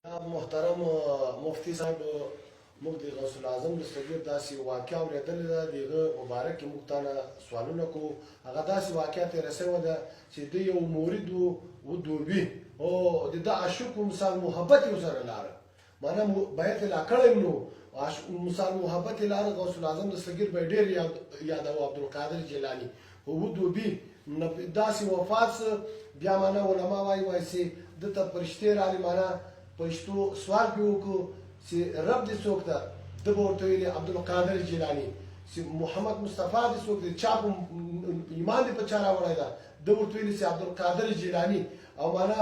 محترم مفتي صاحب موږ د غوث الاعظم د صغیر داسې واقعه اورېدلې ده د هغه مبارک موږ ته سوالونه کوو هغه داسې واقعه تېره شوې ده چې د یو مورید ودوبي او د ده عاشق مثال محبت یې ورسره لاره معنی بیت یې لا کړی نو مثال محبت یې لاره غوث الاعظم د صغیر به ډېر یادوه عبدالقادر جیلاني ودوبي داسې وفات بیا معنی علما وایي چې دته فرشتې راغلې معنی پښتو سوال به وکړو چې رب دې څوک ده ده به ورته ویلي عبدالقادر جیلاني چې محمد مصطفی دې څوک دی چا په ایمان دې په چا راوړی ده ده ورته ویلي چې عبدالقادر جیلاني او معنا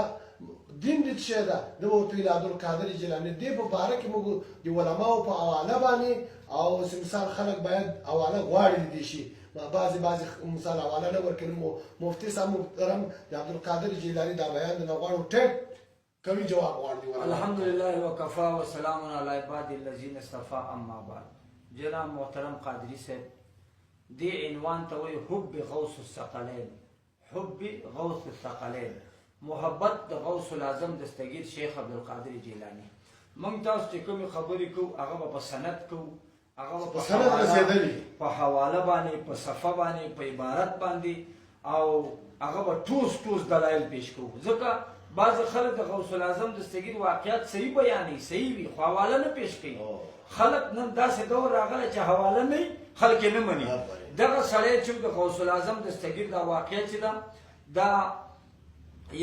دین دې څه شی ده ده به ورته ویلي عبدالقادر جیلاني دې په باره کې موږ د علماو په حواله باندې او چې مثال خلک باید حواله غواړي دې شي بعضې مثال حواله نه ورکوي مفتي صاحب محترم د عبدالقادر جیلاني دا بیان د نه غواړو ټیټ کوي جواب غواړي الحمدلله وکفا وسلام علی عباد الذین اصطفى اما بعد جناب محترم قادری صاحب دی عنوان ته وایي حب غوث الثقلین حب غوث الثقلین محبت د غوث الاعظم دستگیر شیخ عبدالقادر جیلانی موږ تاسو چې کومې خبرې کوو هغه به په سند کوو هغه په حواله باندې په صفحه باندې په عبارت باندې او هغه به ټوس دلایل پیش کوو ځکه بعض خلک د غوث الاعظم دستگیر واقعیت صحیح بیانوي صحیح وي خو حواله نه پیش کوي خلک نن داسې دور راغلی چې حواله نه خلک یې نه مني دغه سړی چې د غوث الاعظم دستگیر دا واقعیت چې ده دا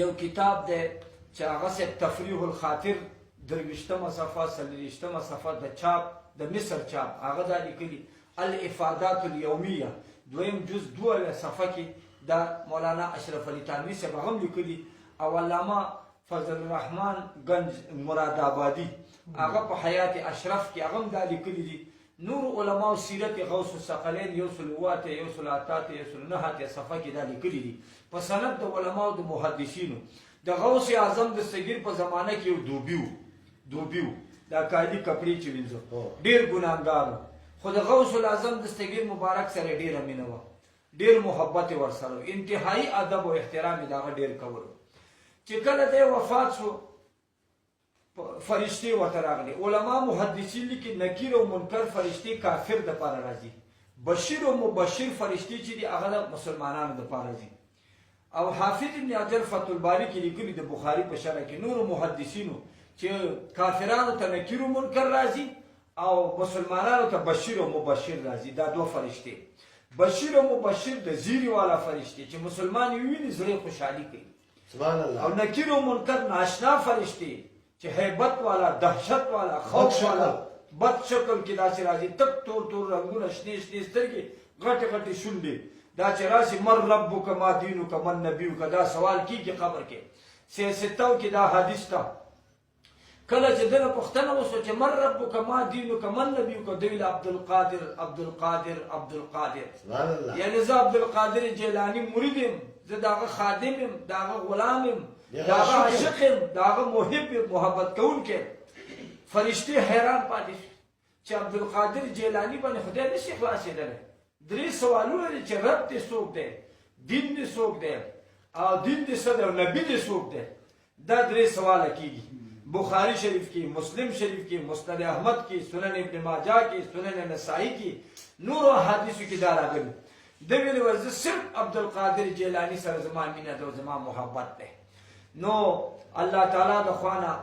یو کتاب دی چې هغه صاحب تفریح الخاطر 23مه صفحه 40مه صفحه د چاپ د مصر چاپ هغه دا لیکلي الافادات الیومیه دویم جز 2 صفحه کې دا مولانا اشرف علي تانوي صاحب هم لیکلي او علامه فضل الرحمن گنج مراد آبادی هغه په حیات اشرف کې هغه دا لیکلي دي نور علماء سیرت غوث الثقلین یوسل واته یوسل اتاته یوسل نهته صفحه کې دا لیکلي دي په سند د علماء د محدثینو د غوث اعظم د صغیر په زمانه کې یو دوبیو دا کالی کپړې چې وینځو ډیر ګناهګار خو د غوث الاعظم د صغیر مبارک سره ډیره مینه وه ډیر محبت ورسره انتهایی ادب او احترام یې دغه ډیر کولو چې کله دی وفات شو فرشتې ورته راغلي علما محدثین لیکي نکیر او منکر فرشتې کافر دپاره راځي بشیر او مبشر فرشتې چې دي هغه د مسلمانانو دپاره راځي او حافظ ابن حجر فتح الباری کې لیکلي د بخاري په شرح کې نورو محدثینو چې کافرانو ته نکیر او منکر راځي او مسلمانانو ته بشیر او مبشر راځي دا دوه فرشتې بشیر او مبشر د زیری والا فرشتې چې مسلمان یې وویني زړه خوشحالي کوي سبحان الله او نکیر و منکر ناشنا فرشتي چې هیبت والا دهشت والا خوف والا بد شکل کې داسې راځي تک تور رنګونه شنې سترګې غټې شونډې دا چې راشي من ربک ما دینک من نبیک دا سوال کیږي قبر کې سیاستو کې دا حدیث ته کله چې دغه پوښتنه وشوه چې من ربک ما دینک من نبیک دوی عبدالقادر یعنی زه عبدالقادر جیلانی مرید یم زه داغه خادم یم داغه غلام یم داغه عاشق یم داغه محب یم محبت کوونکی فرشتې حیران پاتې شو چې عبدالقادر جیلانی باندې خدای نشي خلاصېدلی 3 سوالونه دي چې رب دې څوک دی دین دې څوک دی او دین دې څه دی او نبي دې څوک دی دا 3 سواله کېږي بخاری شریف کې مسلم شریف کې مسند احمد کې سنن ابن ماجه کې سنن نسائی کې نورو احادیثو کې دا راغلي د ویلي ورزه صرف عبدالقادر جیلانی سره زما مینه ده او زما محبت ده نو الله تعالی د خوانه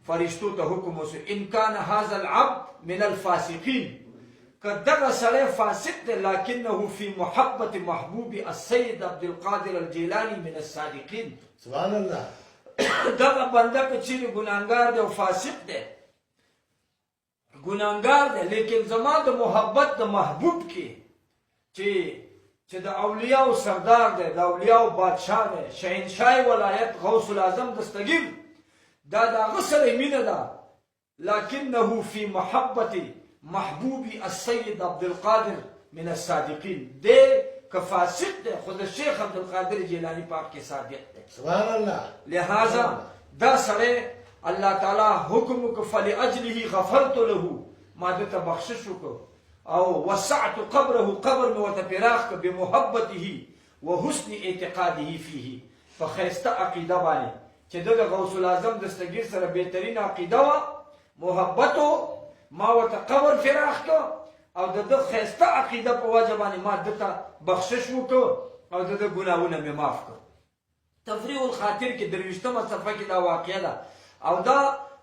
فرشتو ته حکم وسو ان کان هذا العبد من الفاسقین که دغه سړی فاسق دی لکنه فی محبت محبوب السید عبدالقادر الجیلانی من الصادقین سبحان الله دغه بنده که چیرې ګناهګار دی او فاسق دی ګناهګار دی لیکن زما د محبت د محبوب کې چې د اولیاء سردار دی د اولیاء بادشاه دی شهنشاه ولایت غوث الاعظم دستگیر دا د هغه سره مینه ده لکنه فی محبت محبوب السید عبدالقادر من الصادقین دی که فاسق دی خو د شیخ عبدالقادر جیلانی پاک کې صادق دی سبحان الله لہذا دا سره الله تعالی حکم وکړ فلاجله غفرت له ما دته بخشش وکړ او وسعت قبره قبر مې ورته پراخ کړ بمحبته وحسن اعتقاده فيه فخیسته عقیده باندې چې د غوث الاعظم دستګیر سره بهترین عقیده وه، محبت و، ما ورته قبر فراخ کړ او د ده ښایسته عقیده په وجه باندې ما ده ته بخشش وکړ او د ده ګناهونه مې معاف کړ. تفریح الخاطر کې 23مه صفحه کې دا واقعه ده او دا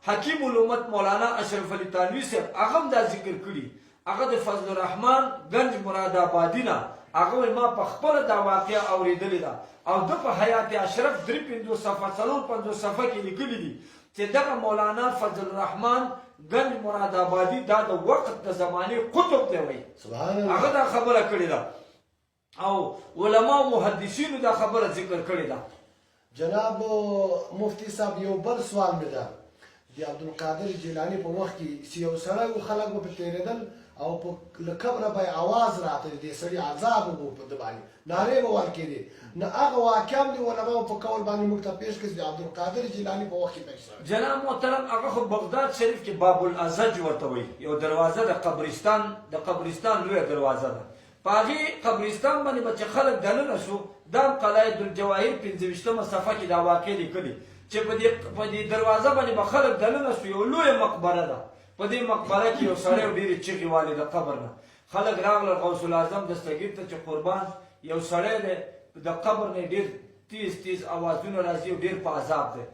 حکیم الامت مولانا اشرف علي تانوي صاحب هغه هم دا ذکر کړي. هغه د فضل الرحمن گنج مراد آبادي نه هغه ما په خپله دا واقعه اورېدلې ده او ده په حیات اشرف 53 صفحه 54 صفحه کې لیکلي دي چې دغه مولانا فضل الرحمن گنج مراد آبادي دا د وقت د زمانې قطب دی وایي. هغه دا خبره کړې ده او علما محدثینو دا خبره ذکر کړې ده. جناب مفتی صاحب یو بل سوال مې ده. د عبدالقادر جیلاني په وخت کې یو سړی و خلک به پرې تېرېدل او په له قبره به یې اواز راته د دې سړي عذاب و په ده باندې نارې به ور کېدې. نه هغه واقع هم د علماو په قول باندې موږ ته پېښ کړي د عبدالقادر جیلاني په وخت کې پېښ شوی. جناب محترم هغه خو بغداد شریف کې باب الازج ورته وایي، یو دروازه د قبرستان لویه دروازه ده. په هغې قبرستان باندې به چې خلک دننه شو دا هم قلاید الجواهر 25مه صفحه کې دا واقع لیکلي چې په دې دروازه باندې به خلک دننه شو. یو لویه مقبره ده. په دې مقبره کې یو سړی ډېرې چغې والې د قبر نه. خلک راغلل غوث الاعظم دستګیر ته چې قربان یو سړی دی د قبر نه ډېر تیز اوازونه راځي او ډېر په عذاب دی.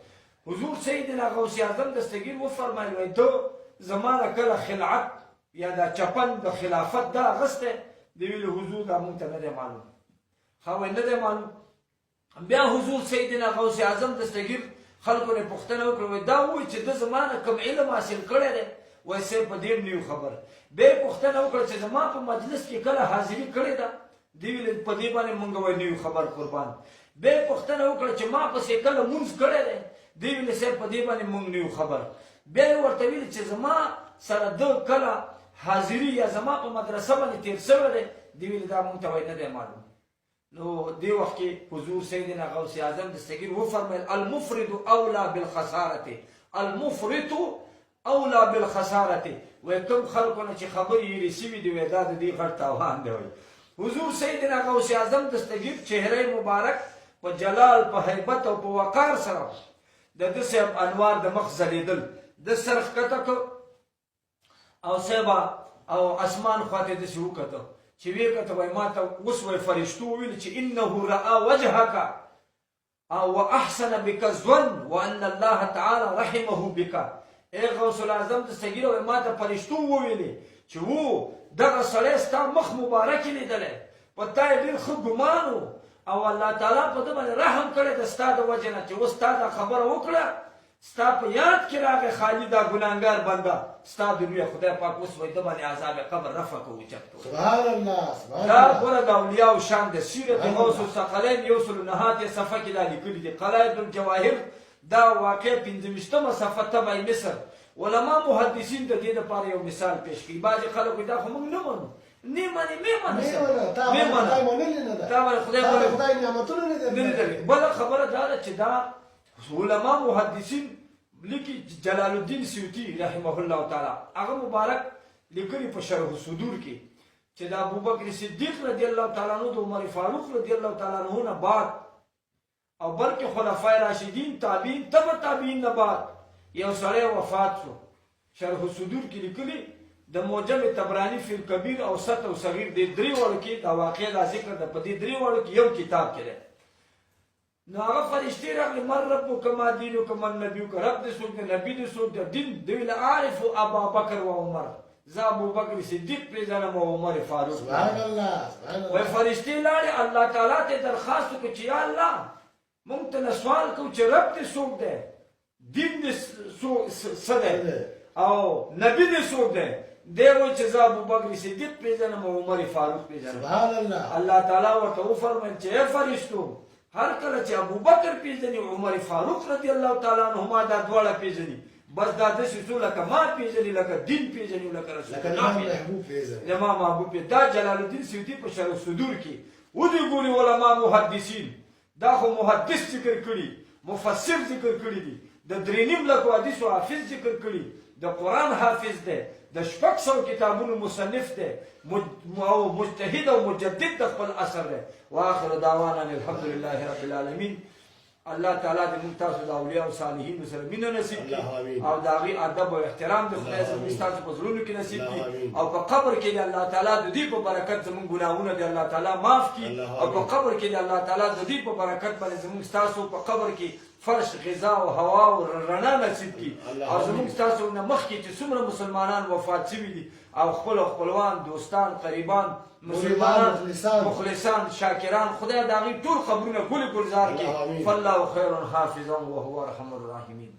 حضور سیدنا غوث اعظم دستګیر وفرمایل وایي ته زما نه کله خلعت یا دا چپن د خلافت دا اغستی؟ د ویلو حضور دا مونږ ته نه دی معلوم. ښه وایي نه دی معلوم. بیا حضور سیدنا غوث اعظم دستګیر خلکو نه پوښتنه وکړه وایي دا ووایي چې ده زما نه کوم علم حاصل کړی دی؟ وایي صاحب په دې نه یو خبر. بیا یې پوښتنه وکړه چې زما په مجلس کې کله حاضري کړې ده؟ دی ویل په دې باندې مونږ وایي نه یو خبر قربان. بیا یې پوښتنه وکړه چې ما پسې کله لمونځ کړی دی؟ دی ویل صاحب په دې باندې مونږ نه یو خبر. بیا یې ورته ویل چې زما سره ده کله حاضري یا زما په مدرسه باندې تېر شوی دی؟ دی ویل دا مونږ ته وایي نه دی معلوم. نو دې وخت کې حضور سیدنا غوث اعظم دستګیر وفرمیل المفرد اولی بالخسارة، المفرد اولی بالخسارة. وایي کوم خلکو نه چې خبرې هېرې شوي دي وایي دا د دې غټ تاوان دی وایي. حضور سیدنا غوث اعظم دستګیر چهره مبارک په جلال په هیبت او په وقار سره د ده صاحب انوار د مخ ځلېدل. د سر ښکته کړ او صاحبه او اسمان خواته داسې وکته چې ویې کته وایي ما ته اوس وایي فرشتو وویل چې انه رأى وجهک او واحسن بک الظن وان الله تعالی رحمه بک. ای غوث الاعظم دستګیر وایي ما ته فرشتو وویلې چې و دغه سړی ستا مخ مبارک یې لیدلی، په تا یې ډېر ښه ګمان و او الله تعالی په ده باندې رحم کړی د ستا د وجې نه چې اوس تا دا خبره وکړه ستا په یاد کې راغی خالي دا ګناهګار بنده ستا د لویه خدای پاک اوس وایي ده باندې عذاب قبر رفع کو اوچت کو. سبحان الله سبحان دا الله. ګوره د اولیاو شان د سیرت غوث الثقلین 109 صفحه کې دا لیکلي دي. قلاید الجواهر دا واقع 25مه صفحه تبع مصر. علما محدثین د دې لپاره یو مثال پیش کړي. بعضې خلک وایي دا خو موږ نه منو. نه منې مې منه خدای نعمتونه نه لیدلي. بله خبره دا ده چې دا علما محدثین لیکي جلال الدین سیوطي رحمه الله تعالی هغه مبارک لیکلي په شرح صدور کې چې د ابوبکر صدیق رضی الله تعالی عنه د عمر فاروق رضی الله تعالی عنه نه بعد او بلکې خلفای راشدین تابعین تبع تابعین نه بعد یو سړی وفات شو. شرح صدور کې لیکلي د موجم طبراني فی الکبیر اوسط او صغیر د درې وړو کې دا واقع دا ذکر ده. په دې درې وړو کې یو کتاب کې ده. نو هغه فرشتې راغلې من ربک ما دینک من نبیک، رب دې څوک دی نبي دې څوک دی دین دی ویل عارف ابا بکر و عمر، زه ابوبکر صدیق پېژنم او عمر فاروق. سبحان الله سبحان الله. وایي فرشتې لاړې الله تعالی ته درخواست وکړه چې یا الله مونږ ته نه سوال کوو چې رب دې څوک دی، دین دې څه دی او نبي دې څوک دی؟ دی وایي چې زه ابوبکر صدیق پېژنم او عمر فاروق پېژنم. سبحان الله. الله تعالی ورته وفرمیل چې ای فرشتو هر کله چې ابوبکر پېژني عمر فاروق رضی الله تعالی عنهما دا دواړه پېژني بس دا داسې څو لکه ما پېژني لکه دین پېژني لکه رسول الله پېژني. زما محبوب دا جلال الدین سیوطي په شرح صدور کې ودې ګوري علما محدثین دا خو محدث ذکر کړي مفسر ذکر کړي دي د 3.5 لکو حدیثو حافظ ذکر کړي د قرآن حافظ دی د 600 کتابونو مصنف دی مجتهد او مجدد د خپل اثر دی. واخر دعوانا الحمد لله رب العالمین. الله تعالی دې موږ تاسو د اولیاء او صالحینو سره مینه نصیب الله کړي آمین. او د هغې ادب او احترام دې خدای الله زموږ آمین. ستاسو په زړونو کې نصیب الله کړي آمین. او په قبر کې دې الله تعالی د دې په برکت زموږ ګناهونه دې الله تعالی معاف کړي الله او په آمین. قبر کې دې الله تعالی د دې په برکت باندې زموږ ستاسو په قبر کې فرش غذا او هوا او رڼا نصیب کړي الله او آمین. زموږ ستاسو نه مخکې چې څومره مسلمانان وفات شوي دي او خپل خپلوان دوستان قریبان مسلمانان مخلصان شاکران خدای د هغې ټول قبرونه ګل ګلزار الله کړي آمین. فالله خیر حافظا وهو ارحم الراحمین